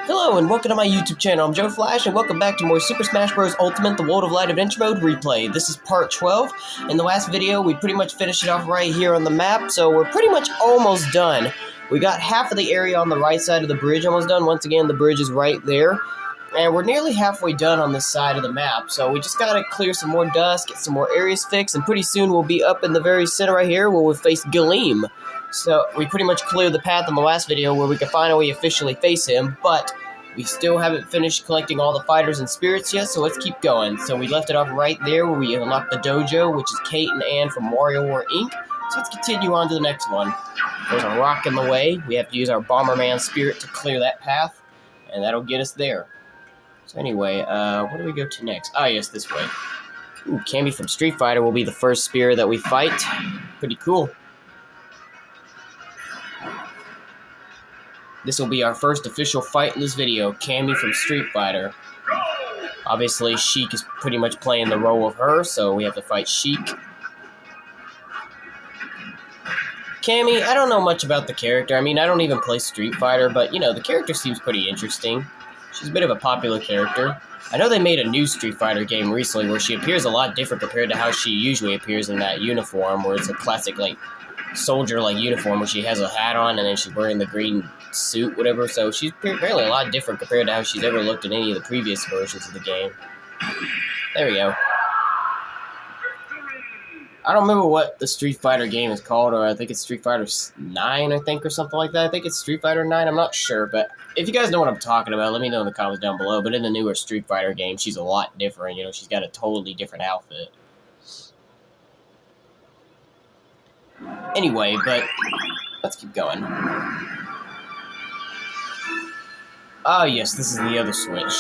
Hello and welcome to my YouTube channel. I'm Joe Flash and welcome back to more Super Smash Bros. Ultimate The World of Light Adventure Mode replay. This is part 12. In the last video, we pretty much finished it off right here on the map, so we're pretty much almost done. We got half of the area on the right side of the bridge almost done. Once again, the bridge is right there. And we're nearly halfway done on this side of the map, so we just gotta clear some more dust, get some more areas fixed, and pretty soon we'll be up in the very center right here where we'll face Galeem. So we pretty much cleared the path in the last video where we could finally officially face him, but we still haven't finished collecting all the fighters and spirits yet, so let's keep going. So we left it off right there where we unlocked the dojo, which is Kate and Ann from Wario War Inc. So let's continue on to the next one. There's a rock in the way. We have to use our Bomberman spirit to clear that path, and that'll get us there. So anyway, where do we go to next? Ah, yes, this way. Ooh, Cammy from Street Fighter will be the first spirit that we fight. Pretty cool. This will be our first official fight in this video, Cammy from Street Fighter. Obviously, Sheik is pretty much playing the role of her, so we have to fight Sheik. Cammy, I don't know much about the character. I mean, I don't even play Street Fighter, but, you know, the character seems pretty interesting. She's a bit of a popular character. I know they made a new Street Fighter game recently where she appears a lot different compared to how she usually appears in that uniform, where it's a classic, like, soldier-like uniform where she has a hat on and then she's wearing the green suit, whatever. So she's apparently a lot different compared to how she's ever looked in any of the previous versions of the game. There we go. I don't remember what the Street Fighter game is called, or I think it's Street Fighter 9, I think, or something like that. I think it's Street Fighter 9, I'm not sure, but if you guys know what I'm talking about, let me know in the comments down below. But in the newer Street Fighter game, she's a lot different, you know, she's got a totally different outfit. Anyway, but let's keep going. Oh yes, this is the other switch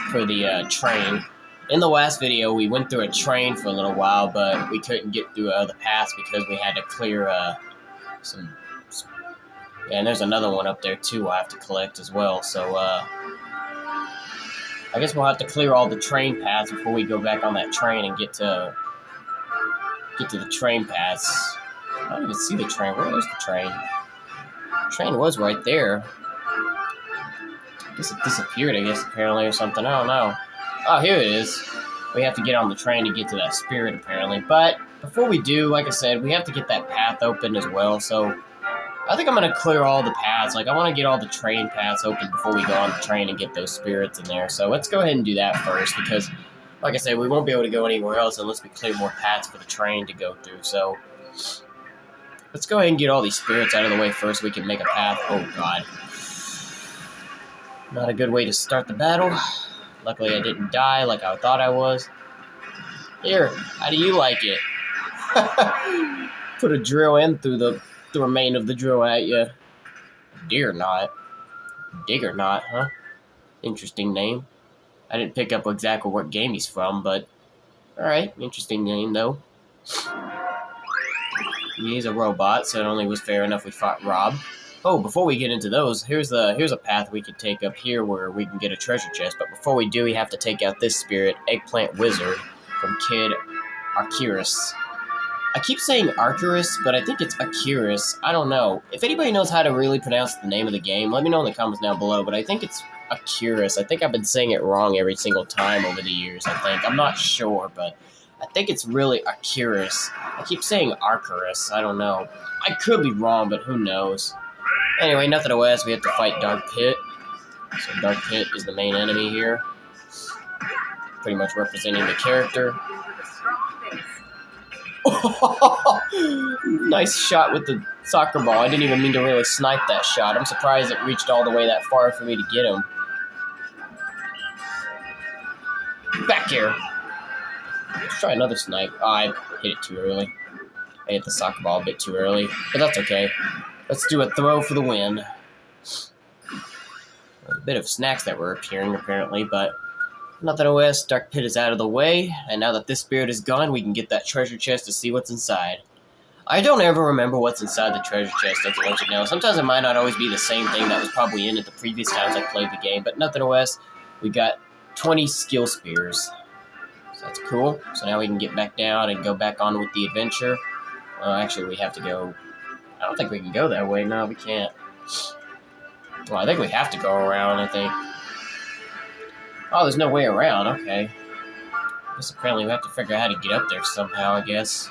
for the train. In the last video, we went through a train for a little while, but we couldn't get through the pass because we had to clear some... Yeah, and there's another one up there too we'll have to collect as well, so I guess we'll have to clear all the train paths before we go back on that train and get to the train paths. I don't even see the train. Where is the train? The train was right there. I guess it disappeared, apparently, or something. I don't know. Oh, here it is. We have to get on the train to get to that spirit, apparently. But before we do, like I said, we have to get that path open as well. So I think I'm going to clear all the paths. Like, I want to get all the train paths open before we go on the train and get those spirits in there. So let's go ahead and do that first because, like I said, we won't be able to go anywhere else unless we clear more paths for the train to go through. So let's go ahead and get all these spirits out of the way first so we can make a path. Oh, God. Not a good way to start the battle. Luckily, I didn't die like I thought I was. Here, how do you like it? Put a drill in through the remain of the drill at you. Dig or not, huh? Interesting name. I didn't pick up exactly what game he's from, but alright, interesting name, though. He's a robot, so it only was fair enough we fought Rob. Oh, before we get into those, here's a path we could take up here where we can get a treasure chest. But before we do, we have to take out this spirit, Eggplant Wizard, from Kid Arcurus. I keep saying Arcurus, but I think it's Arcurus. I don't know. If anybody knows how to really pronounce the name of the game, let me know in the comments down below. But I think it's Arcurus. I think I've been saying it wrong every single time over the years, I think. I'm not sure, but I think it's really Arcurus. I keep saying Arcurus. I don't know. I could be wrong, but who knows. Anyway, nevertheless, we have to fight Dark Pit. So Dark Pit is the main enemy here. Pretty much representing the character. Nice shot with the soccer ball. I didn't even mean to really snipe that shot. I'm surprised it reached all the way that far for me to get him. Back here. Let's try another snipe. Oh, I hit it too early. I hit the soccer ball a bit too early, but that's okay. Let's do a throw for the win. A bit of snacks that were appearing, apparently, but nonetheless, Dark Pit is out of the way, and now that this spirit is gone, we can get that treasure chest to see what's inside. I don't ever remember what's inside the treasure chest, to let you know. Sometimes it might not always be the same thing that was probably in it the previous times I played the game, but nonetheless, we got 20 skill spears. So that's cool. So now we can get back down and go back on with the adventure. Actually, we have to go... I don't think we can go that way. No, we can't. Well, I think we have to go around, I think. Oh, there's no way around, okay. I guess apparently we have to figure out how to get up there somehow, I guess.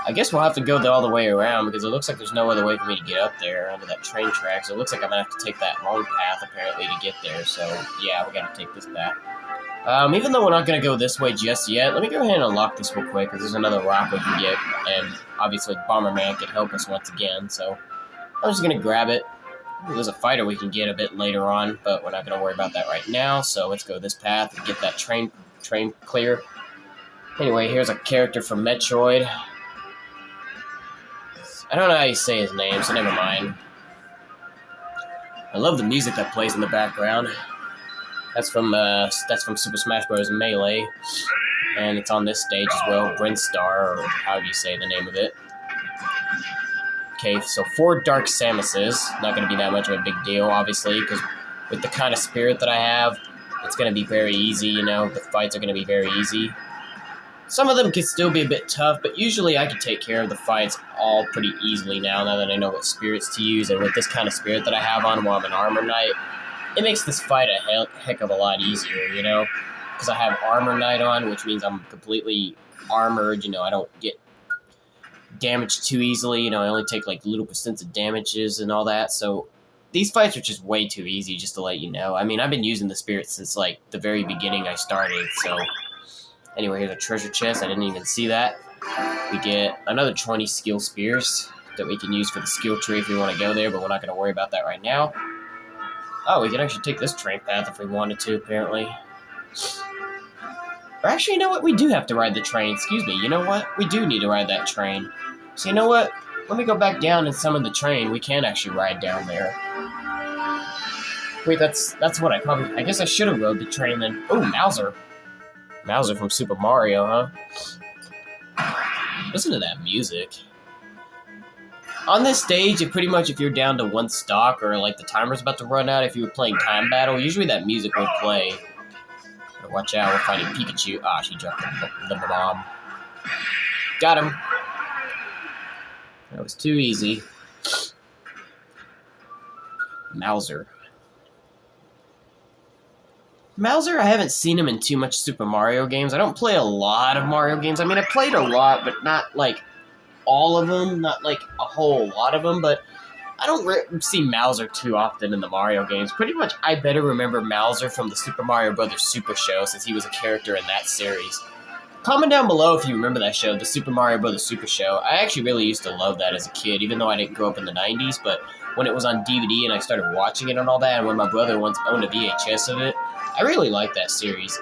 I guess we'll have to go all the way around because it looks like there's no other way for me to get up there under that train track. So it looks like I'm going to have to take that long path, apparently, to get there. So, yeah, we got to take this path. Even though we're not going to go this way just yet, let me go ahead and unlock this real quick because there's another rock we can get. And obviously, Bomberman could help us once again. So I'm just going to grab it. There's a fighter we can get a bit later on, but we're not going to worry about that right now. So let's go this path and get that train clear. Anyway, here's a character from Metroid. I don't know how you say his name, so never mind. I love the music that plays in the background. That's from Super Smash Bros. Melee, and it's on this stage as well, Brinstar, or however you say the name of it. Okay, so 4 Dark Samuses. Not going to be that much of a big deal, obviously, because with the kind of spirit that I have, it's going to be very easy, you know. The fights are going to be very easy. Some of them can still be a bit tough, but usually I can take care of the fights all pretty easily now that I know what spirits to use, and with this kind of spirit that I have on while I'm an Armor Knight, it makes this fight a heck of a lot easier, you know? Because I have Armor Knight on, which means I'm completely armored, you know, I don't get damaged too easily, you know, I only take like little percents of damages and all that, so these fights are just way too easy, just to let you know. I mean, I've been using the spirit since like the very beginning I started, so anyway, here's a treasure chest, I didn't even see that. We get another 20 skill spears that we can use for the skill tree if we want to go there, but we're not going to worry about that right now. Oh, we can actually take this train path if we wanted to, apparently. Or actually, you know what? We do have to ride the train. Excuse me. You know what? We do need to ride that train. So you know what? Let me go back down and summon the train. We can actually ride down there. Wait, that's what I probably... I guess I should have rode the train then. Oh, Mauser. Mauser from Super Mario, huh? Listen to that music. On this stage, if you're down to 1 stock or like the timer's about to run out, if you were playing time battle, usually that music would play. But watch out, we're fighting Pikachu. Ah, she dropped the bomb. Got him. That was too easy. Mauser. Mauser, I haven't seen him in too much Super Mario games. I don't play a lot of Mario games. I mean, I played a lot, but not like all of them, not like a whole lot of them, but I don't see Mauser too often in the Mario games. Pretty much, I better remember Mauser from the Super Mario Bros. Super Show, since he was a character in that series. Comment down below if you remember that show, the Super Mario Bros. Super Show. I actually really used to love that as a kid, even though I didn't grow up in the 90s, but when it was on DVD and I started watching it and all that, and when my brother once owned a VHS of it, I really liked that series.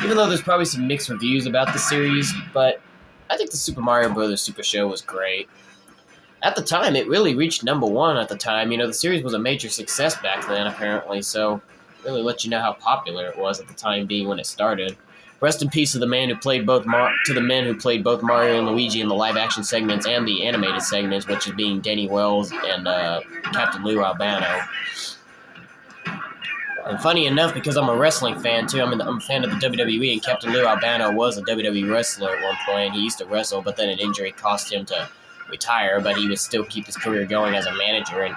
Even though there's probably some mixed reviews about the series, but I think the Super Mario Bros. Super Show was great. At the time, it really reached #1 at the time. You know, the series was a major success back then, apparently, so really let you know how popular it was at the time being when it started. Rest in peace to the man who played both men who played both Mario and Luigi in the live-action segments and the animated segments, which is being Danny Wells and Captain Lou Albano. And funny enough, because I'm a wrestling fan too, I'm a fan of the WWE, and Captain Lou Albano was a WWE wrestler at one point. He used to wrestle, but then an injury caused him to retire, but he would still keep his career going as a manager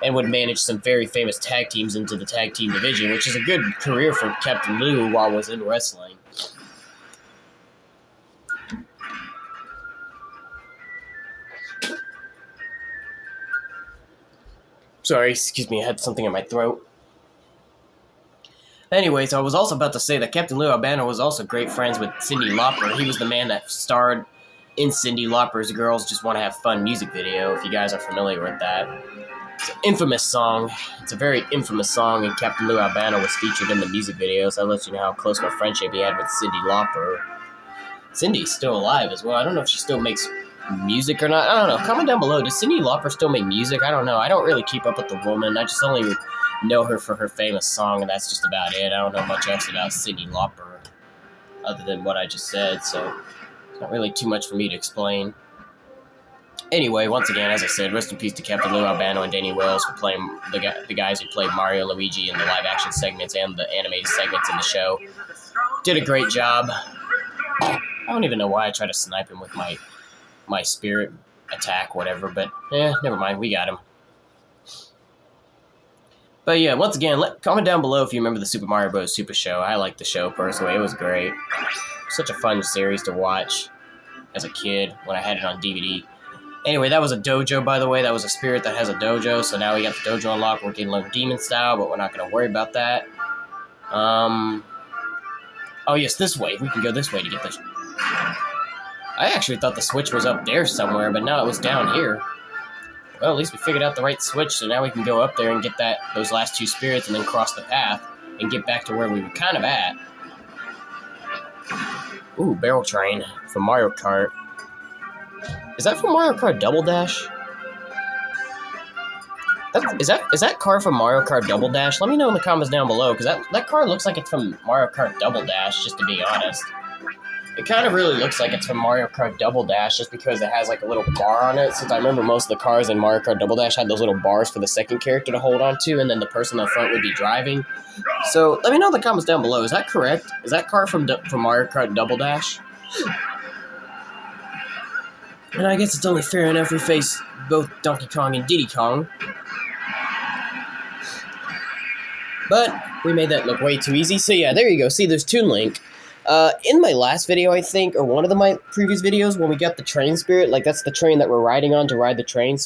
and would manage some very famous tag teams into the tag team division, which is a good career for Captain Lou while was in wrestling. Sorry, excuse me, I had something in my throat. Anyways, I was also about to say that Captain Lou Albano was also great friends with Cyndi Lauper. He was the man that starred in Cyndi Lauper's Girls Just Want to Have Fun music video, if you guys are familiar with that. It's an infamous song. It's a very infamous song, and Captain Lou Albano was featured in the music video, so that lets you know how close of a friendship he had with Cyndi Lauper. Cyndi's still alive as well. I don't know if she still makes music or not. I don't know. Comment down below. Does Cyndi Lauper still make music? I don't know. I don't really keep up with the woman. I just only know her for her famous song, and that's just about it. I don't know much else about Cyndi Lauper other than what I just said, so it's not really too much for me to explain. Anyway, once again, as I said, rest in peace to Captain Lou Albano and Danny Wells for playing the guys who played Mario and Luigi in the live-action segments and the animated segments in the show. Did a great job. I don't even know why I try to snipe him with my spirit attack, whatever, but never mind, we got him. But yeah, once again, comment down below if you remember the Super Mario Bros. Super Show. I liked the show personally. It was great. Such a fun series to watch as a kid when I had it on DVD. Anyway, that was a dojo, by the way. That was a spirit that has a dojo. So now we got the dojo unlocked. We're getting like demon style, but we're not going to worry about that. Oh, yes, this way. We can go this way to get this. I actually thought the switch was up there somewhere, but no, it was down here. Well, at least we figured out the right switch, so now we can go up there and get those last 2 spirits and then cross the path and get back to where we were kind of at. Ooh, barrel train from Mario Kart. Is that from Mario Kart Double Dash? Is that car from Mario Kart Double Dash? Let me know in the comments down below, because that car looks like it's from Mario Kart Double Dash, just to be honest. It kind of really looks like it's from Mario Kart Double Dash, just because it has like a little bar on it, since I remember most of the cars in Mario Kart Double Dash had those little bars for the second character to hold on to, and then the person in the front would be driving. So, let me know in the comments down below, is that correct? Is that car from Mario Kart Double Dash? And I guess it's only fair enough we face both Donkey Kong and Diddy Kong. But we made that look way too easy. So yeah, there you go. See, there's Toon Link. In my last video, I think, or one of my previous videos, when we got the train spirit, like that's the train that we're riding on to ride the train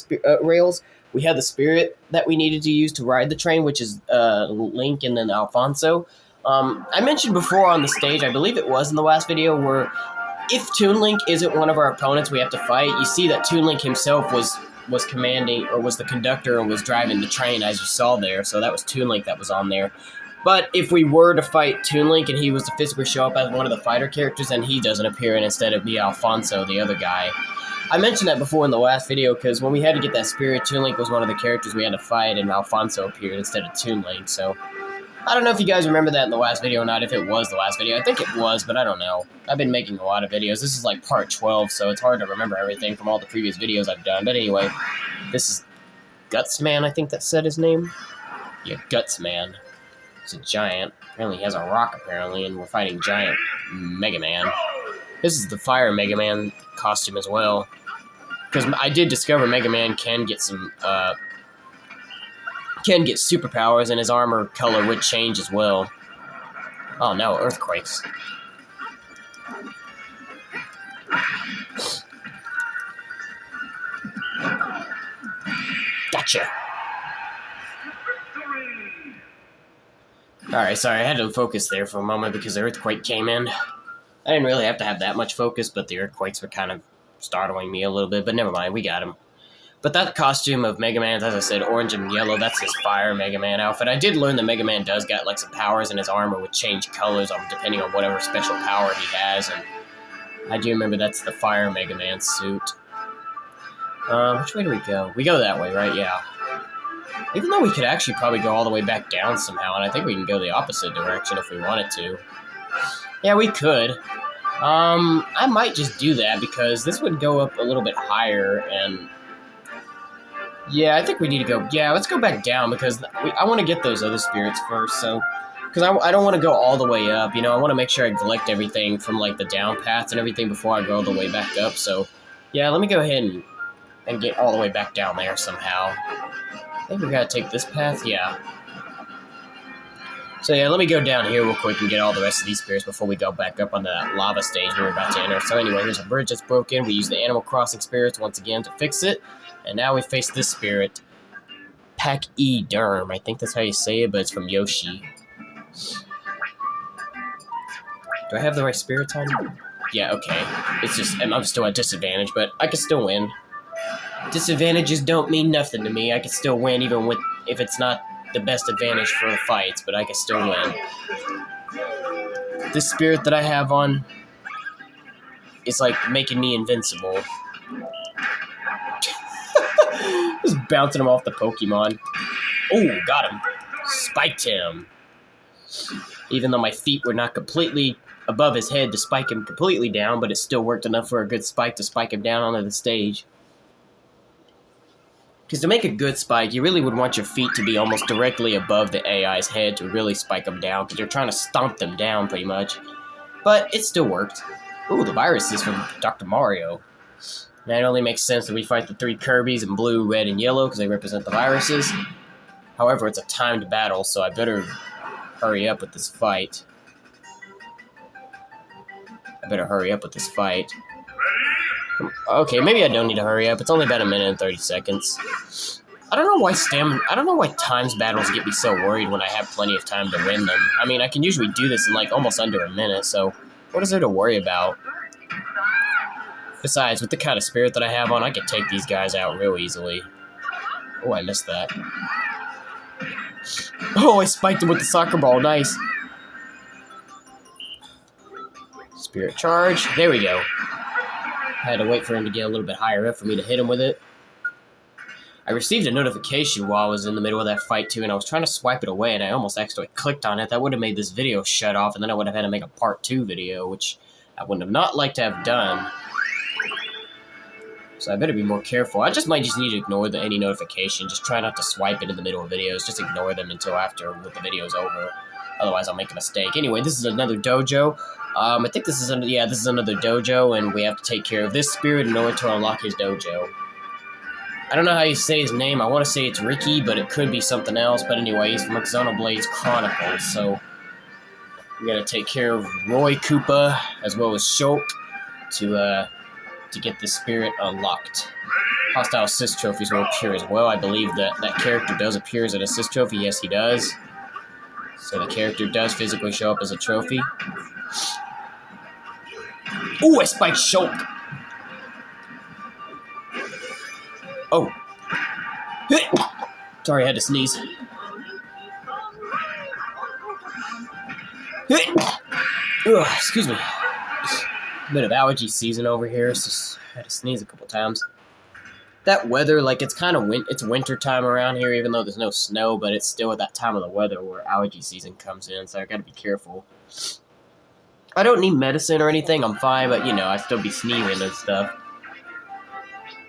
rails, we had the spirit that we needed to use to ride the train, which is Link and then Alfonso. I mentioned before on the stage, I believe it was in the last video, where if Toon Link isn't one of our opponents we have to fight, you see that Toon Link himself was commanding, or was the conductor and was driving the train, as you saw there, so that was Toon Link that was on there. But if we were to fight Toon Link and he was to physically show up as one of the fighter characters, then he doesn't appear, and instead it'd be Alfonso, the other guy. I mentioned that before in the last video, because when we had to get that spirit, Toon Link was one of the characters we had to fight, and Alfonso appeared instead of Toon Link, so I don't know if you guys remember that in the last video or not, if it was the last video. I think it was, but I don't know. I've been making a lot of videos. This is like part 12, so it's hard to remember everything from all the previous videos I've done. But anyway, this is Gutsman, I think that said his name. Yeah, Gutsman. He's a giant. Apparently he has a rock, apparently, and we're fighting giant Mega Man. This is the Fire Mega Man costume as well. Because I did discover Mega Man can get some, can get superpowers, and his armor color would change as well. Oh no, earthquakes. Gotcha. Alright, sorry, I had to focus there for a moment because the earthquake came in. I didn't really have to have that much focus, but the earthquakes were kind of startling me a little bit, but never mind, we got him. But that costume of Mega Man, as I said, orange and yellow, that's his Fire Mega Man outfit. I did learn that Mega Man does got like some powers, and his armor would change colors depending on whatever special power he has, and I do remember that's the Fire Mega Man suit. Which way do we go? We go that way, right? Yeah. Even though we could actually probably go all the way back down somehow, and I think we can go the opposite direction if we wanted to. Yeah, we could. I might just do that, because this would go up a little bit higher, and yeah, I think we need to go, yeah, let's go back down, because I want to get those other spirits first, so, because I don't want to go all the way up, you know, I want to make sure I collect everything from, like, the down paths and everything before I go all the way back up, so, yeah, let me go ahead and get all the way back down there somehow. I think we gotta take this path, yeah. So yeah, let me go down here real quick and get all the rest of these spirits before we go back up onto that lava stage we're about to enter. So anyway, here's a bridge that's broken. We use the Animal Crossing spirits once again to fix it. And now we face this spirit, Pac-E-Derm. I think that's how you say it, but it's from Yoshi. Do I have the right spirits on? Yeah, okay. It's just, I'm still at disadvantage, but I can still win. Disadvantages don't mean nothing to me. I can still win even if it's not the best advantage for the fights, but I can still win. This spirit that I have on is like making me invincible. Just bouncing him off the Pokemon. Oh, got him. Spiked him. Even though my feet were not completely above his head to spike him completely down, but it still worked enough for a good spike to spike him down onto the stage. Because to make a good spike, you really would want your feet to be almost directly above the AI's head to really spike them down, because you're trying to stomp them down, pretty much. But it still worked. Ooh, the virus is from Dr. Mario. Now, it only makes sense that we fight the 3 Kirbys in blue, red, and yellow because they represent the viruses. However, it's a timed battle, so I better hurry up with this fight. Okay, maybe I don't need to hurry up. It's only about 1 minute and 30 seconds. I don't know why times battles get me so worried when I have plenty of time to win them. I mean, I can usually do this in like almost under a minute, so what is there to worry about? Besides, with the kind of spirit that I have on, I can take these guys out real easily. Oh, I missed that. Oh, I spiked him with the soccer ball. Nice. Spirit charge. There we go. I had to wait for him to get a little bit higher up for me to hit him with it. I received a notification while I was in the middle of that fight, too, and I was trying to swipe it away, and I almost accidentally clicked on it. That would have made this video shut off, and then I would have had to make a part 2 video, which I would have not liked to have done. So I better be more careful. I might just need to ignore any notification. Just try not to swipe it in the middle of videos. Just ignore them until after the video's over. Otherwise, I'll make a mistake. Anyway, this is another dojo. I think this is another dojo, and we have to take care of this spirit in order to unlock his dojo. I don't know how you say his name. I want to say it's Ricky, but it could be something else. But anyway, he's from Xenoblade Chronicles, so we gotta take care of Roy Koopa as well as Shulk to get the spirit unlocked. Hostile assist trophies will appear as well. I believe that character does appear as an assist trophy. Yes, he does. So the character does physically show up as a trophy. Ooh, I spiked Shulk. Oh. Sorry, I had to sneeze. Ugh, excuse me. A bit of allergy season over here, so I had to sneeze a couple times. That weather, like, it's kind of it's winter time around here, even though there's no snow, but it's still at that time of the weather where allergy season comes in, so I gotta be careful. I don't need medicine or anything, I'm fine, but, you know, I still be sneezing and stuff.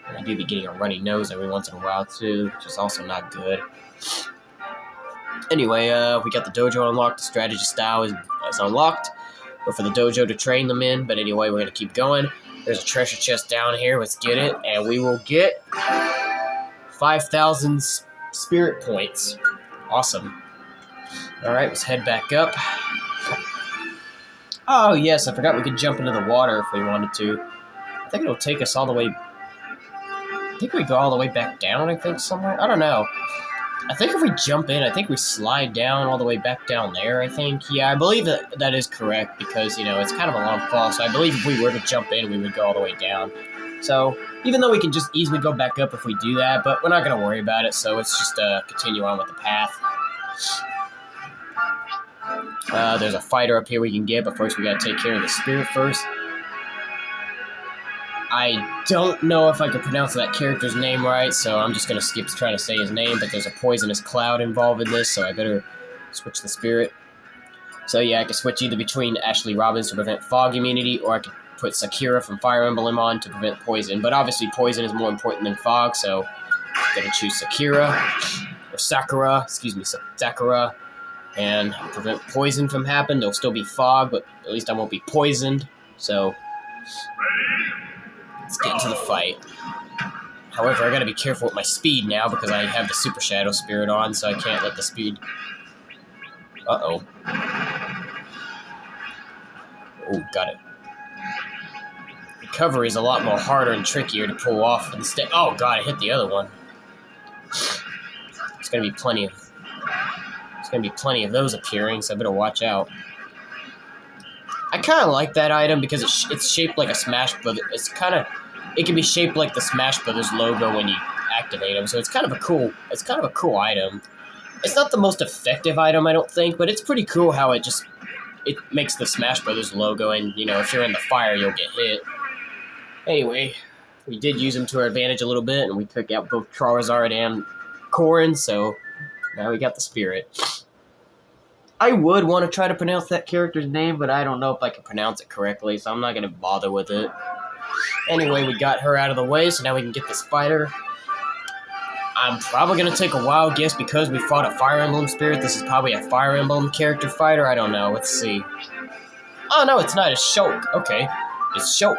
I do be getting a runny nose every once in a while, too, which is also not good. Anyway, we got the dojo unlocked. The strategy style is unlocked. But for the dojo to train them in. But anyway, we're going to keep going. There's a treasure chest down here. Let's get it. And we will get 5,000 spirit points. Awesome. Alright, let's head back up. Oh, yes, I forgot we could jump into the water if we wanted to. I think it'll take us all the way... I think we go all the way back down, I think, somewhere. I don't know. I think if we jump in, I think we slide down all the way back down there, I think. Yeah, I believe that is correct because, you know, it's kind of a long fall. So I believe if we were to jump in, we would go all the way down. So even though we can just easily go back up if we do that, but we're not going to worry about it. So let's just continue on with the path. There's a fighter up here we can get, but first we got to take care of the spirit first. I don't know if I can pronounce that character's name right, so I'm just going to skip trying to say his name, but there's a poisonous cloud involved in this, so I better switch the spirit. So yeah, I can switch either between Ashley Robbins to prevent fog immunity, or I could put Sakura from Fire Emblem on to prevent poison, but obviously poison is more important than fog, so I'm going to choose Sakura, and prevent poison from happening. There'll still be fog, but at least I won't be poisoned, so... Let's get into the fight. However, I gotta be careful with my speed now because I have the Super Shadow Spirit on, so I can't let the speed... Uh-oh. Oh, got it. Recovery is a lot more harder and trickier to pull off instead. Oh god, I hit the other one. There's gonna be plenty of those appearing, so I better watch out. I kind of like that item because it's shaped like a Smash Brothers. It can be shaped like the Smash Brothers logo when you activate them. So it's kind of a cool item. It's not the most effective item, I don't think, but it's pretty cool how it makes the Smash Brothers logo, and you know if you're in the fire, you'll get hit. Anyway, we did use them to our advantage a little bit, and we took out both Charizard and Corrin, so now we got the Spirit. I would want to try to pronounce that character's name, but I don't know if I can pronounce it correctly, so I'm not going to bother with it. Anyway, we got her out of the way, so now we can get this fighter. I'm probably going to take a wild guess because we fought a Fire Emblem Spirit. This is probably a Fire Emblem character fighter. I don't know. Let's see. Oh, no, it's not. It's Shulk. Okay. It's Shulk.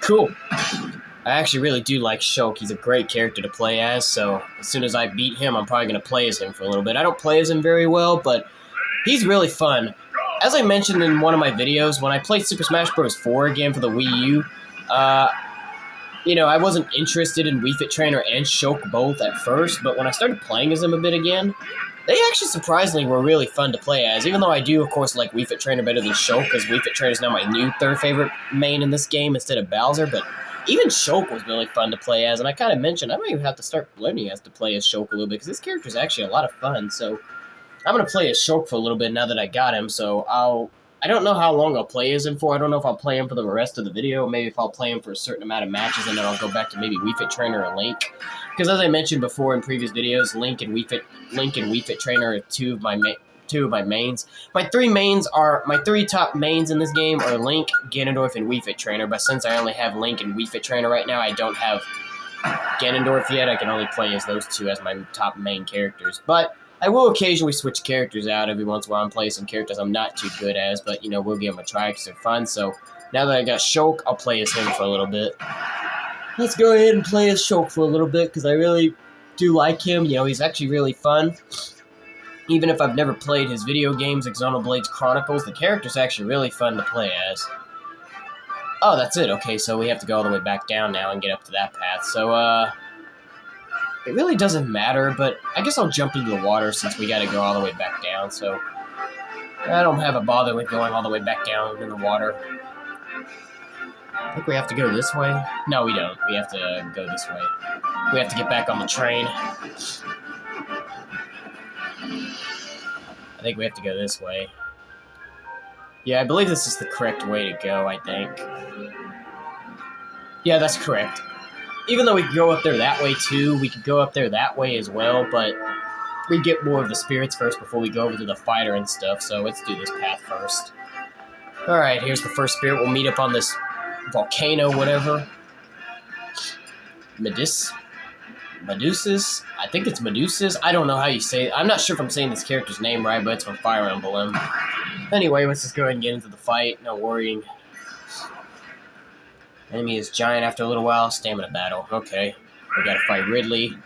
Cool. I actually really do like Shulk. He's a great character to play as, so as soon as I beat him, I'm probably going to play as him for a little bit. I don't play as him very well, but he's really fun. As I mentioned in one of my videos, when I played Super Smash Bros. 4 again for the Wii U, you know, I wasn't interested in Wii Fit Trainer and Shulk both at first, but when I started playing as them a bit again, they actually surprisingly were really fun to play as, even though I do, of course, like Wii Fit Trainer better than Shulk, because Wii Fit Trainer is now my new third favorite main in this game instead of Bowser, but even Shulk was really fun to play as, and I kind of mentioned I might even have to start learning as to play as Shulk a little bit, because this character is actually a lot of fun, so I'm going to play as Shulk for a little bit now that I got him, so I don't know how long I'll play as him for. I don't know if I'll play him for the rest of the video. Maybe if I'll play him for a certain amount of matches, and then I'll go back to maybe Wii Fit Trainer or Link. Because as I mentioned before in previous videos, Link and Wii Fit Trainer are two of my mains. My three top mains in this game are Link, Ganondorf, and Wii Fit Trainer. But since I only have Link and Wii Fit Trainer right now, I don't have Ganondorf yet. I can only play as those two as my top main characters. But I will occasionally switch characters out every once in a while and play some characters I'm not too good as, but, you know, we'll give them a try because they're fun. So now that I got Shulk, I'll play as him for a little bit. Let's go ahead and play as Shulk for a little bit because I really do like him. You know, he's actually really fun. Even if I've never played his video games, like Xenoblade Chronicles, the character's actually really fun to play as. Oh, that's it. Okay, so we have to go all the way back down now and get up to that path. So, it really doesn't matter, but I guess I'll jump into the water since we gotta go all the way back down, so I don't have a bother with going all the way back down in the water. I think we have to go this way. No, we don't. We have to go this way. We have to get back on the train. I think we have to go this way. Yeah, I believe this is the correct way to go, I think. Yeah, that's correct. Even though we could go up there that way too, we could go up there that way as well, but we get more of the spirits first before we go over to the fighter and stuff, so let's do this path first. Alright, here's the first spirit. We'll meet up on this volcano, whatever. Medusis? I think it's Medusis. I don't know how you say it. I'm not sure if I'm saying this character's name right, but it's from Fire Emblem. Anyway, let's just go ahead and get into the fight. No worrying. Enemy is giant after a little while. Stamina battle. Okay. We gotta fight Ridley.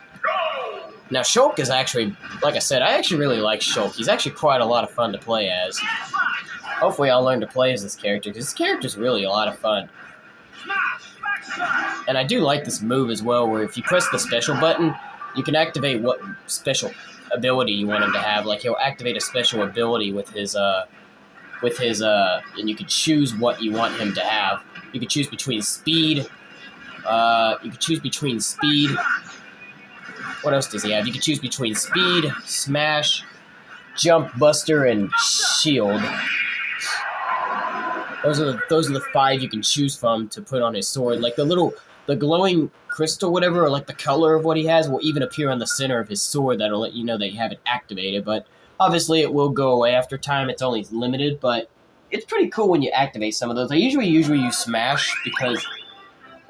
Now, Shulk is actually, like I said, I actually really like Shulk. He's actually quite a lot of fun to play as. Hopefully I'll learn to play as this character, because this character's really a lot of fun. And I do like this move as well, where if you press the special button, you can activate what special ability you want him to have. Like, he'll activate a special ability with his, and you can choose what you want him to have. You can choose between speed. What else does he have? You can choose between speed, smash, jump, buster, and shield. Those are the 5 you can choose from to put on his sword. Like the glowing crystal, whatever, or like the color of what he has will even appear on the center of his sword. That'll let you know that you have it activated. But obviously, it will go away after time. It's only limited, but it's pretty cool when you activate some of those. I usually use Smash because,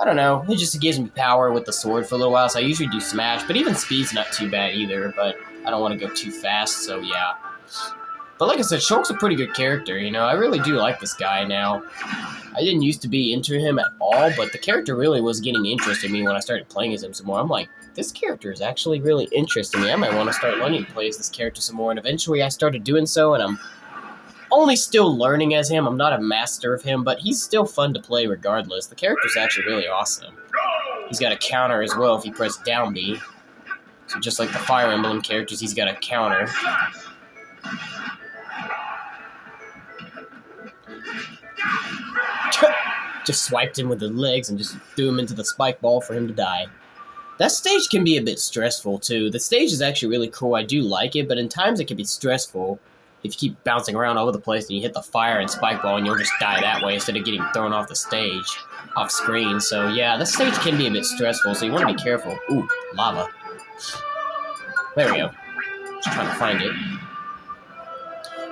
I don't know, it just gives me power with the sword for a little while, so I usually do Smash, but even Speed's not too bad either, but I don't want to go too fast, so yeah. But like I said, Shulk's a pretty good character, you know, I really do like this guy now. I didn't used to be into him at all, but the character really was getting interest in me when I started playing as him some more. I'm like, this character is actually really interesting me. I might want to start learning to play as this character some more, and eventually I started doing so, and I'm only still learning as him. I'm not a master of him, but he's still fun to play regardless. The character's actually really awesome. He's got a counter as well if you press down B. So just like the Fire Emblem characters, he's got a counter. Just swiped him with the legs and just threw him into the spike ball for him to die. That stage can be a bit stressful too. The stage is actually really cool. I do like it, but in times it can be stressful. If you keep bouncing around all over the place and you hit the fire and spike ball and you'll just die that way instead of getting thrown off the stage, off screen. So yeah, the stage can be a bit stressful, so you want to be careful. Ooh, lava. There we go. Just trying to find it.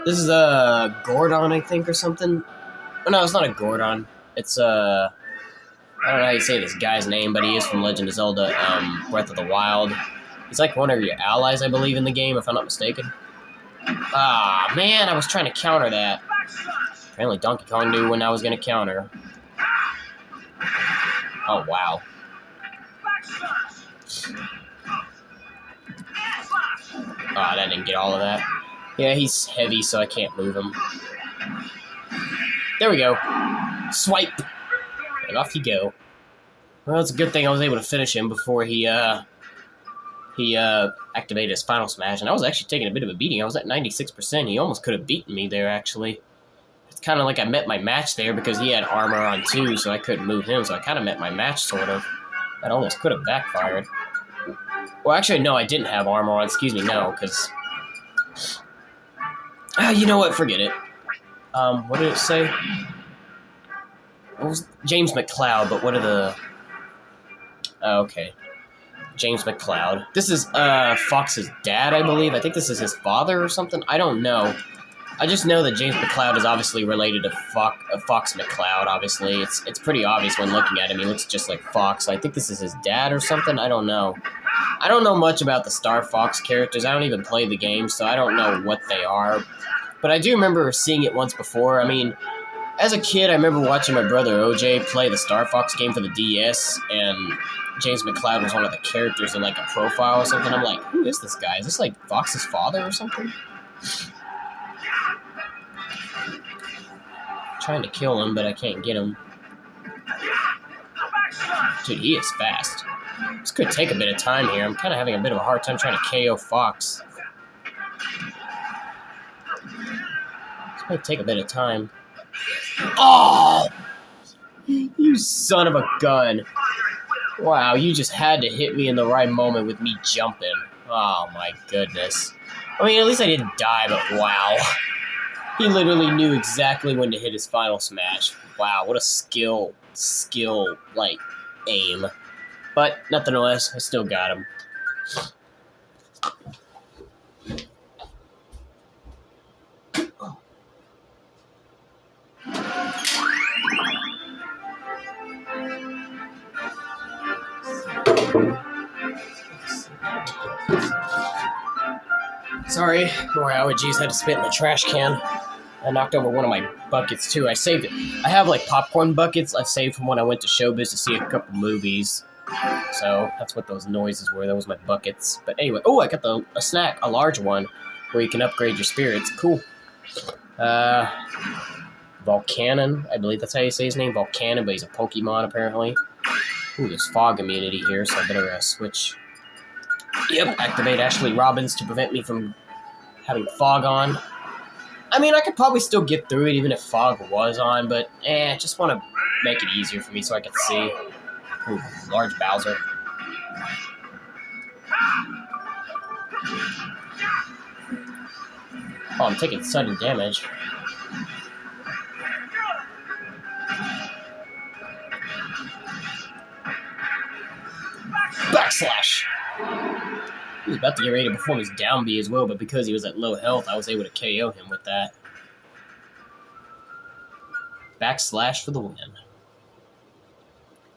This is a Gordon, I think, or something. Oh, no, it's not a Gordon. It's I don't know how you say this guy's name, but he is from Legend of Zelda, Breath of the Wild. He's like one of your allies, I believe, in the game, if I'm not mistaken. Ah, man, I was trying to counter that. Apparently Donkey Kong knew when I was going to counter. Oh, wow. Ah, that didn't get all of that. Yeah, he's heavy, so I can't move him. There we go. Swipe! And off you go. Well, it's a good thing I was able to finish him before he activated his final smash, and I was actually taking a bit of a beating. I was at 96%. He almost could have beaten me there, actually. It's kind of like I met my match there because he had armor on too, so I couldn't move him, so I kind of met my match, sort of. That almost could have backfired. Well, actually, no, I didn't have armor on. Excuse me, no, because... you know what? Forget it. What did it say? It was James McCloud, but what are the... Oh, okay. James McCloud. This is Fox's dad, I believe. I think this is his father or something. I don't know. I just know that James McCloud is obviously related to Fox McCloud, obviously. It's pretty obvious when looking at him. He looks just like Fox. I think this is his dad or something. I don't know. I don't know much about the Star Fox characters. I don't even play the game, so I don't know what they are. But I do remember seeing it once before. I mean, as a kid, I remember watching my brother OJ play the Star Fox game for the DS, and James McCloud was one of the characters in, like, a profile or something. I'm like, who is this guy? Is this, like, Fox's father or something? Trying to kill him, but I can't get him. Dude, he is fast. This could take a bit of time here. I'm kind of having a bit of a hard time trying to KO Fox. This might take a bit of time. Oh! You son of a gun. Wow, you just had to hit me in the right moment with me jumping. Oh my goodness. I mean, at least I didn't die, but wow. He literally knew exactly when to hit his final smash. Wow, what a skill, like, aim. But, nonetheless, I still got him. Sorry, more allergies. Had to spit in the trash can. I knocked over one of my buckets, too. I saved it. I have, like, popcorn buckets I saved from when I went to Showbiz to see a couple movies. So, that's what those noises were. Those were my buckets. But anyway, oh, I got a snack, a large one, where you can upgrade your spirits. Cool. Volcanon. I believe that's how you say his name. Volcanon, but he's a Pokemon, apparently. Ooh, there's fog immunity here, so I better switch. Yep, activate Ashley Robbins to prevent me from having fog on. I mean, I could probably still get through it even if fog was on, but just want to make it easier for me so I can see. Ooh, large Bowser. Oh, I'm taking sudden damage. Backslash! He was about to get ready to perform his down B as well, but because he was at low health, I was able to KO him with that. Backslash for the win.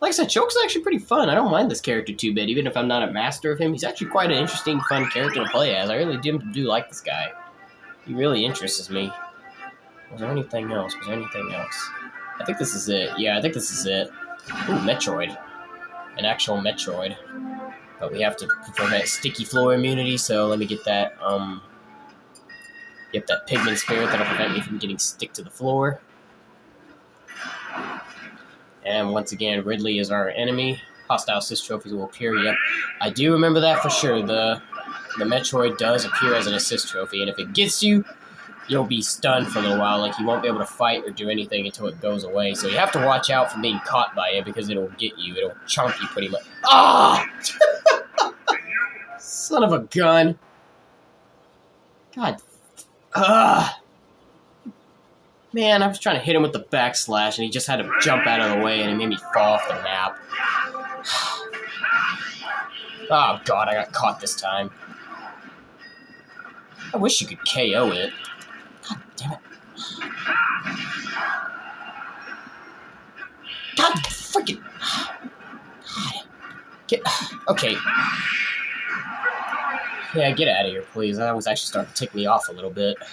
Like I said, Choke's actually pretty fun. I don't mind this character too bad, even if I'm not a master of him. He's actually quite an interesting, fun character to play as. I really do like this guy. He really interests me. Was there anything else? I think this is it. Yeah, I think this is it. Ooh, Metroid. An actual Metroid. But we have to prevent sticky floor immunity, so let me get that, get that pigment spirit that'll prevent me from getting stick to the floor. And once again, Ridley is our enemy. Hostile assist trophies will appear. Yep, I do remember that for sure. The Metroid does appear as an assist trophy, and if it gets you, you'll be stunned for a little while. Like, you won't be able to fight or do anything until it goes away. So you have to watch out for being caught by it because it'll get you. It'll chunk you pretty much. Ah! Son of a gun. God. Man, I was trying to hit him with the backslash, and he just had to jump out of the way, and it made me fall off the map. Oh, God, I got caught this time. I wish you could KO it. God damn it. God freaking... God. Okay. Yeah, get out of here, please. That was actually starting to tick me off a little bit. I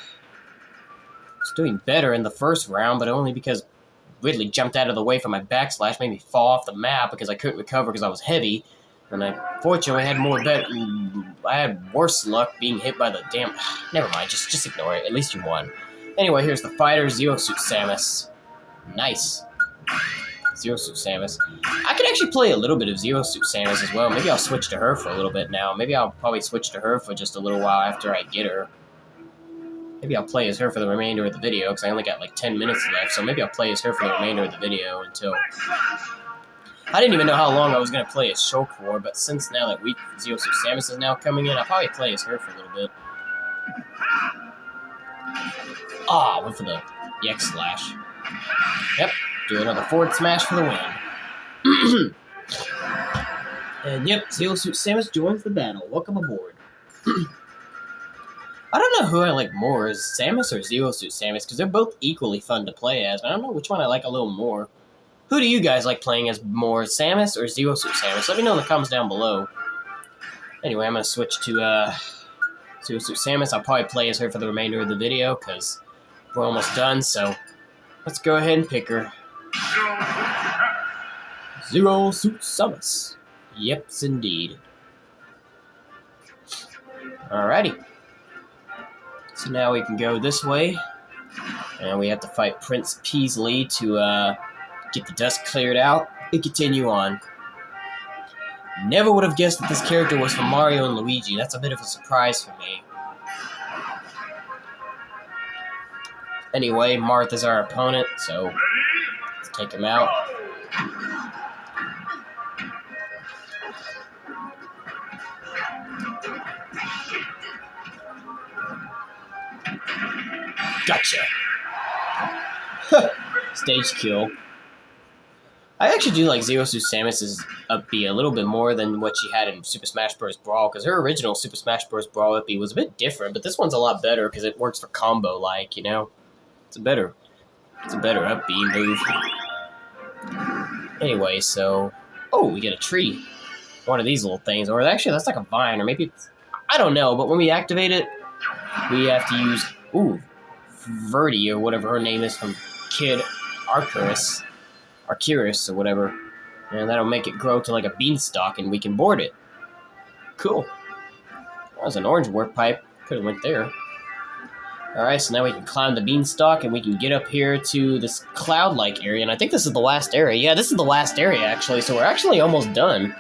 was doing better in the first round, but only because Ridley jumped out of the way from my backslash, made me fall off the map because I couldn't recover because I was heavy. And fortunately I had worse luck being hit by the damn. Never mind, just ignore it. At least you won. Anyway, here's the fighter, Zero Suit Samus. Nice. Zero Suit Samus. I could actually play a little bit of Zero Suit Samus as well. Maybe I'll switch to her for a little bit now. Maybe I'll probably switch to her for just a little while after I get her. Maybe I'll play as her for the remainder of the video, because I only got like 10 minutes left, so maybe I'll play as her for the remainder of the video until... I didn't even know how long I was going to play as Shulk for, but since now that Zero Suit Samus is now coming in, I'll probably play as her for a little bit. Ah, went for the EX Slash. Yep, do another forward smash for the win. And yep, Zero Suit Samus joins the battle. Welcome aboard. I don't know who I like more, is Samus or Zero Suit Samus, because they're both equally fun to play as, but I don't know which one I like a little more. Who do you guys like playing as more, Samus or Zero Suit Samus? Let me know in the comments down below. Anyway, I'm going to switch to Zero Suit Samus. I'll probably play as her for the remainder of the video, because we're almost done, so let's go ahead and pick her. Zero Suit Samus. Yep, indeed. Alrighty. So now we can go this way, and we have to fight Prince Peasley to get the dust cleared out and continue on. Never would have guessed that this character was from Mario and Luigi. That's a bit of a surprise for me. Anyway, Martha's our opponent, so let's take him out. Gotcha. Stage kill. I actually do like Zero Suit Samus's up B a little bit more than what she had in Super Smash Bros. Brawl, because her original Super Smash Bros. Brawl up B was a bit different, but this one's a lot better because it works for combo-like, you know? It's a better up B move. Anyway, so... Oh, we get a tree. One of these little things. Or actually, that's like a vine, or maybe it's... I don't know, but when we activate it, we have to use... Ooh, Verdi, or whatever her name is from Kid Arcturus, or whatever, and that'll make it grow to like a beanstalk, and we can board it. Cool. That was an orange warp pipe. Could have went there. Alright, so now we can climb the beanstalk, and we can get up here to this cloud-like area, and I think this is the last area. Yeah, this is the last area, actually, so we're actually almost done.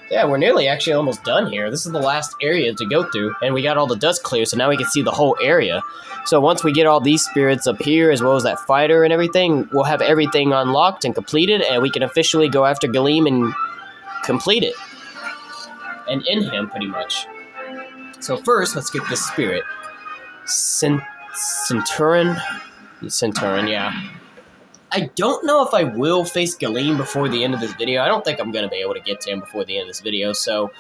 Yeah, we're nearly actually almost done here. This is the last area to go through, and we got all the dust clear, so now we can see the whole area. So once we get all these spirits up here, as well as that fighter and everything, we'll have everything unlocked and completed, and we can officially go after Galeem and complete it. And end him, pretty much. So first, let's get this spirit. Centurion, yeah. I don't know if I will face Galeem before the end of this video. I don't think I'm going to be able to get to him before the end of this video, so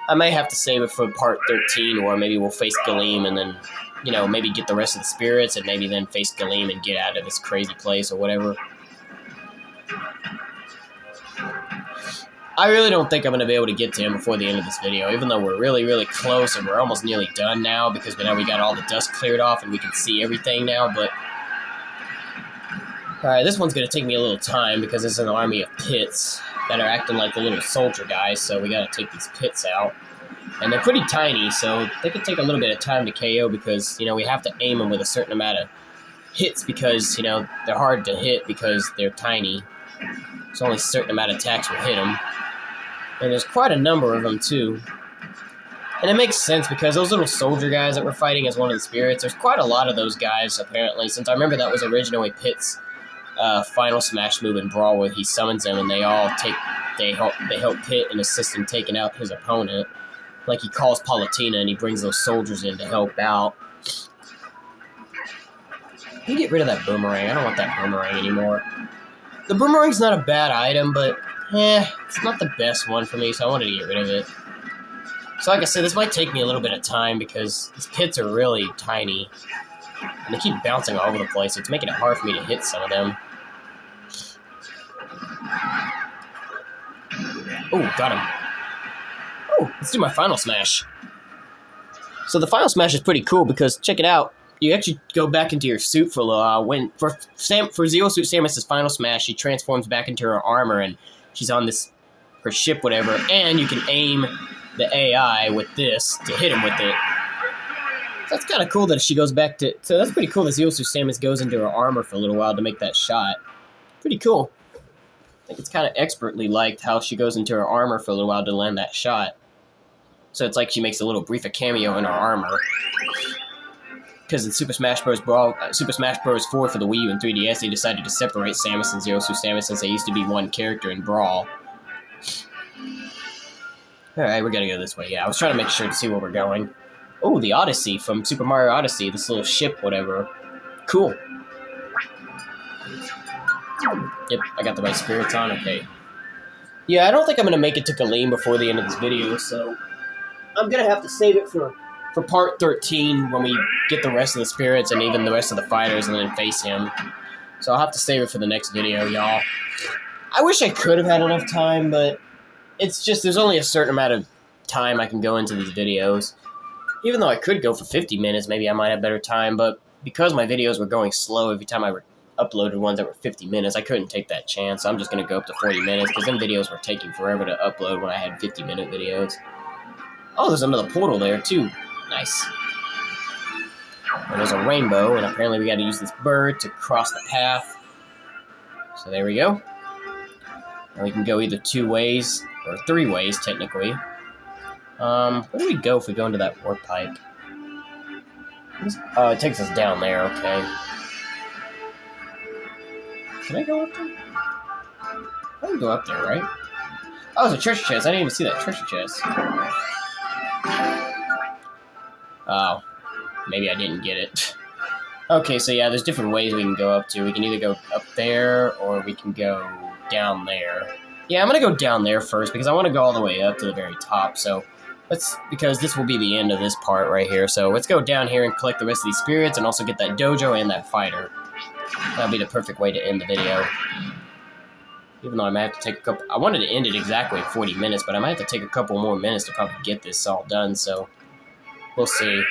I may have to save it for part 13, or maybe we'll face Galeem and then, you know, maybe get the rest of the spirits and maybe then face Galeem and get out of this crazy place or whatever. I really don't think I'm going to be able to get to him before the end of this video, even though we're really, really close and we're almost nearly done now, because now we got all the dust cleared off and we can see everything now, but... Alright, this one's going to take me a little time because it's an army of pits that are acting like the little soldier guys, so we got to take these pits out. And they're pretty tiny, so they could take a little bit of time to KO because, you know, we have to aim them with a certain amount of hits because, you know, they're hard to hit because they're tiny. So only a certain amount of attacks will hit them. And there's quite a number of them, too. And it makes sense because those little soldier guys that we're fighting as one of the spirits, there's quite a lot of those guys, apparently, since I remember that was originally Pit's final smash move in Brawl where he summons them and they help Pit and assist in taking out his opponent. Like he calls Palutena and he brings those soldiers in to help out. Let me get rid of that boomerang. I don't want that boomerang anymore. The boomerang's not a bad item, but it's not the best one for me, so I wanted to get rid of it. So like I said, this might take me a little bit of time because these pits are really tiny. And they keep bouncing all over the place, so it's making it hard for me to hit some of them. Oh, got him. Oh, let's do my final smash. So the final smash is pretty cool because, check it out, you actually go back into your suit for a little while. For Zero Suit Samus' final smash, she transforms back into her armor, and she's on this her ship, whatever, and you can aim the AI with this to hit him with it. So that's kind of cool that she goes back to... So that's pretty cool that Ziosu Samus goes into her armor for a little while to make that shot. Pretty cool. I think it's kind of expertly liked how she goes into her armor for a little while to land that shot. So it's like she makes a little brief cameo in her armor. Because in Super Smash Bros. 4 for the Wii U and 3DS, they decided to separate Samus and Ziosu Samus since they used to be one character in Brawl. Alright, we gotta go this way. Yeah, I was trying to make sure to see where we're going. Oh, the Odyssey from Super Mario Odyssey. This little ship, whatever. Cool. Yep, I got the right spirits on. Okay. Yeah, I don't think I'm gonna make it to Galeem before the end of this video, so I'm gonna have to save it for part 13 when we get the rest of the spirits and even the rest of the fighters and then face him. So I'll have to save it for the next video, y'all. I wish I could have had enough time, but it's just there's only a certain amount of time I can go into these videos. Even though I could go for 50 minutes, maybe I might have better time, but because my videos were going slow every time I uploaded ones that were 50 minutes, I couldn't take that chance. I'm just going to go up to 40 minutes, because them videos were taking forever to upload when I had 50-minute videos. Oh, there's another portal there, too. Nice. And there's a rainbow, and apparently we got to use this bird to cross the path. So there we go. And we can go either 2 ways, or 3 ways, technically. Where do we go if we go into that warp pipe? Oh, it takes us down there, okay. Can I go up there? I can go up there, right? Oh, it's a treasure chest. I didn't even see that treasure chest. Oh, maybe I didn't get it. Okay, so yeah, there's different ways we can go up to. We can either go up there, or we can go down there. Yeah, I'm gonna go down there first, because I want to go all the way up to the very top, so... because this will be the end of this part right here, so let's go down here and collect the rest of these spirits, and also get that dojo and that fighter. That'll be the perfect way to end the video. Even though I might have to take a couple... I wanted to end it exactly at 40 minutes, but I might have to take a couple more minutes to probably get this all done, so... we'll see.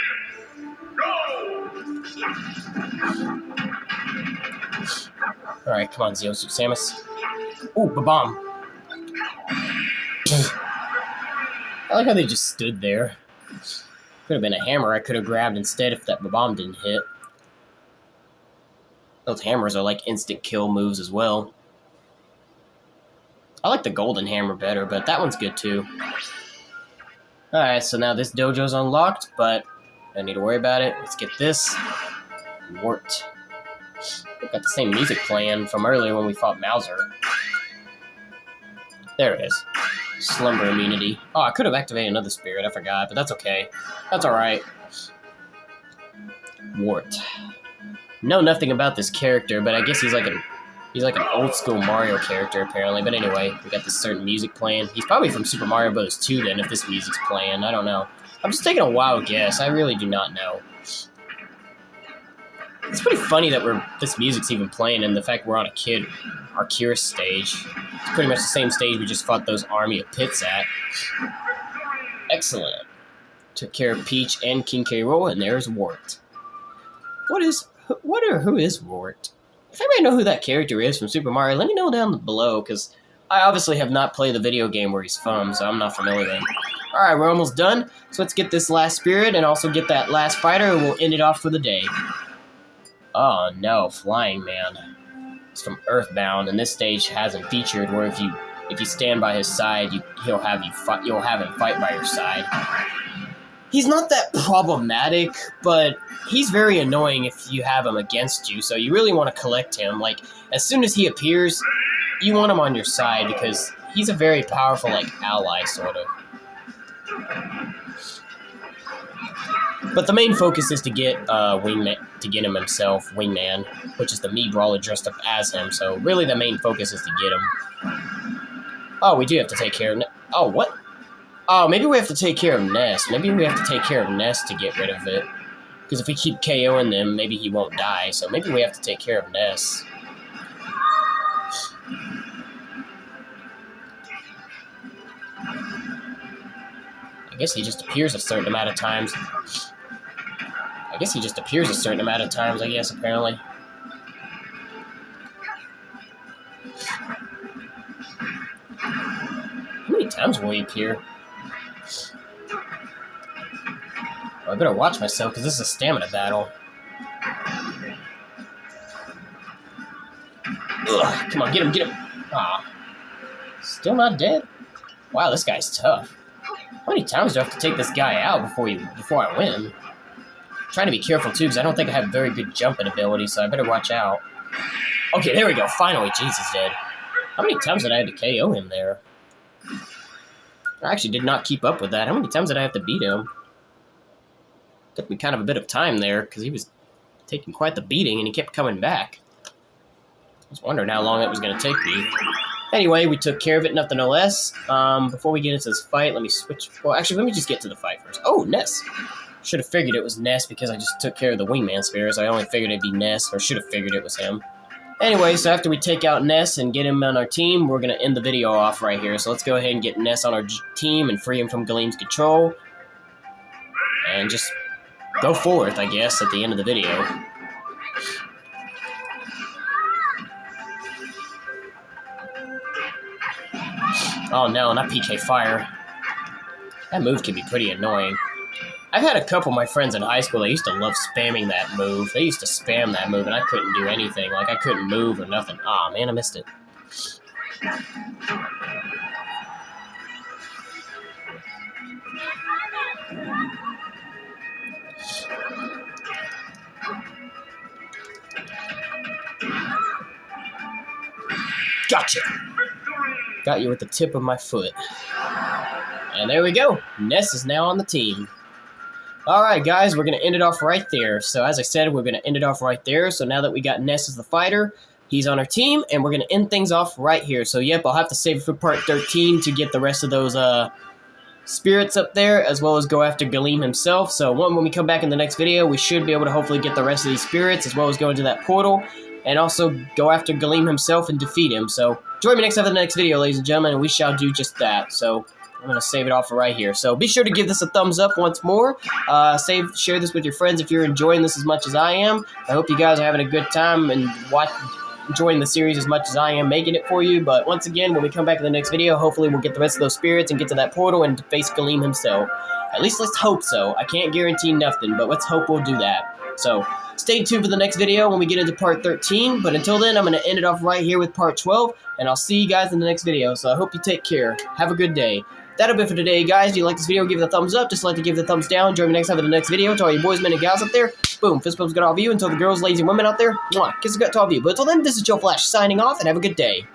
Alright, come on, Ziosu Samus. Ooh, ba-bomb. I like how they just stood there. Could have been a hammer I could have grabbed instead if that ba-bomb didn't hit. Those hammers are like instant kill moves as well. I like the golden hammer better, but that one's good too. Alright, so now this dojo's unlocked, but I don't need to worry about it. Let's get this. Wart. We've got the same music playing from earlier when we fought Mauser. There it is. Slumber immunity. Oh, I could have activated another spirit. I forgot, but that's okay. That's alright. Wart. Know nothing about this character, but I guess he's like an old school Mario character apparently. But anyway, we got this certain music playing. He's probably from Super Mario Bros. 2 then, if this music's playing. I don't know. I'm just taking a wild guess. I really do not know. It's pretty funny that this music's even playing, and the fact we're on a Kid Arceus stage. It's pretty much the same stage we just fought those army of pits at. Excellent. Took care of Peach and King K. Rool, and there's Wart. Who is Wart? If anybody know who that character is from Super Mario, let me know down below, because I obviously have not played the video game where he's from, so I'm not familiar with him. Alright, we're almost done, so let's get this last spirit and also get that last fighter, and we'll end it off for the day. Oh no, Flying Man. He's from Earthbound, and this stage hasn't featured where if you stand by his side, you'll have him fight by your side. He's not that problematic, but he's very annoying if you have him against you, so you really want to collect him. Like, as soon as he appears, you want him on your side, because he's a very powerful, like, ally, sort of. But the main focus is to get him himself, Wingman, which is the Mii Brawler dressed up as him, so really the main focus is to get him. Oh, we do have to take care of... Oh, what? Oh, maybe we have to take care of Ness. Maybe we have to take care of Ness to get rid of it. Because if we keep KOing them, maybe he won't die. So maybe we have to take care of Ness. I guess he just appears a certain amount of times. I guess, apparently. times will he appear? Oh, I better watch myself because this is a stamina battle. Ugh, come on, get him, get him. Ah, still not dead? Wow, this guy's tough. How many times do I have to take this guy out before I win? I'm trying to be careful too because I don't think I have very good jumping ability, so I better watch out. Okay, there we go. Finally, Jesus dead. How many times did I have to KO him there? I actually did not keep up with that. How many times did I have to beat him? Took me kind of a bit of time there because he was taking quite the beating and he kept coming back. I was wondering how long it was going to take me. Anyway, we took care of it, nothing no less. Before we get into this fight, let me switch. Well, actually, let me just get to the fight first. Oh, Ness. Should have figured it was Ness because I just took care of the wingman spirits. I only figured it'd be Ness, or should have figured it was him. Anyway, so after we take out Ness and get him on our team, we're going to end the video off right here. So let's go ahead and get Ness on our team and free him from Galeem's control. And just go forth, I guess, at the end of the video. Oh no, not PK Fire. That move can be pretty annoying. I've had a couple of my friends in high school that used to love spamming that move. They used to spam that move and I couldn't do anything. Like, I couldn't move or nothing. Aw, man, I missed it. Gotcha! Got you with the tip of my foot. And there we go. Ness is now on the team. Alright guys, we're going to end it off right there. So as I said, we're going to end it off right there. So now that we got Ness as the fighter, he's on our team, and we're going to end things off right here. So yep, I'll have to save it for part 13 to get the rest of those spirits up there, as well as go after Galeem himself. So when we come back in the next video, we should be able to hopefully get the rest of these spirits, as well as go into that portal, and also go after Galeem himself and defeat him. So join me next time for the next video, ladies and gentlemen, and we shall do just that. So I'm going to save it off right here. So be sure to give this a thumbs up once more. Share this with your friends if you're enjoying this as much as I am. I hope you guys are having a good time and enjoying the series as much as I am making it for you. But once again, when we come back in the next video, hopefully we'll get the rest of those spirits and get to that portal and face Galeem himself. At least let's hope so. I can't guarantee nothing, but let's hope we'll do that. So stay tuned for the next video when we get into part 13. But until then, I'm going to end it off right here with part 12. And I'll see you guys in the next video. So I hope you take care. Have a good day. That'll be it for today, guys. If you like this video, give it a thumbs up. Just like to give it a thumbs down. Join me next time for the next video. To all you boys, men, and gals out there, boom, fist bumps got all of you. Until the girls, ladies, and women out there, mwah, kiss and gut to all of you. But until then, this is Joe Flash signing off, and have a good day.